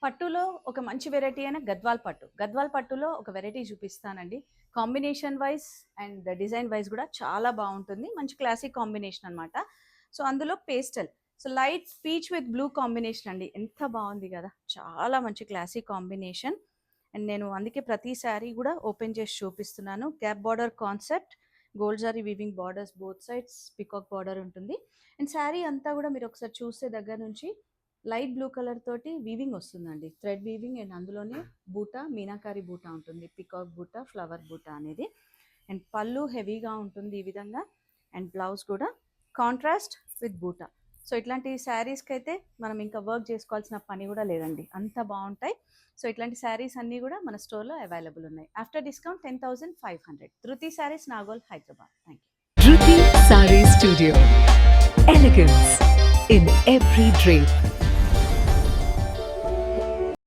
పట్టులో ఒక మంచి వెరైటీ అయిన గద్వాల్ పట్టు. గద్వాల్ పట్టులో ఒక వెరైటీ చూపిస్తానండి. Combination wise and design wise కూడా చాలా బాగుంటుంది. మంచి క్లాసిక్ కాంబినేషన్ అనమాట. సో అందులో pastel, so light peach with blue combination అండి. ఎంత బాగుంది కదా, చాలా మంచి క్లాసిక్ కాంబినేషన్. అండ్ నేను అందుకే ప్రతి శారీ కూడా ఓపెన్ చేసి చూపిస్తున్నాను. గ్యాప్ బార్డర్ కాన్సెప్ట్, గోల్డ్ జారీ weaving borders both sides, peacock border ఉంటుంది. అండ్ శారీ అంతా కూడా మీరు ఒకసారి చూస్తే దగ్గర నుంచి లైట్ బ్లూ కలర్ తోటి వీవింగ్ వస్తుందండి, థ్రెడ్ వీవింగ్. అండ్ అందులోనే బూటా, మీనాకారి బూటా ఉంటుంది, పికాక్ బూటా, ఫ్లవర్ బూటా అనేది. అండ్ పళ్ళు హెవీగా ఉంటుంది ఈ విధంగా. అండ్ బ్లౌజ్ కూడా కాంట్రాస్ట్ విత్ బూటా. సో ఇట్లాంటి శారీస్కి అయితే మనం ఇంకా వర్క్ చేసుకోవాల్సిన పని కూడా లేదండి, అంత బాగుంటాయి. సో ఇట్లాంటి శారీస్ అన్నీ కూడా మన స్టోర్లో అవైలబుల్ ఉన్నాయి. After discount 10,500. ధృతి saris, Nagole, Hyderabad. Thank you. Dhruti Saree Studio. Elegance in every drape.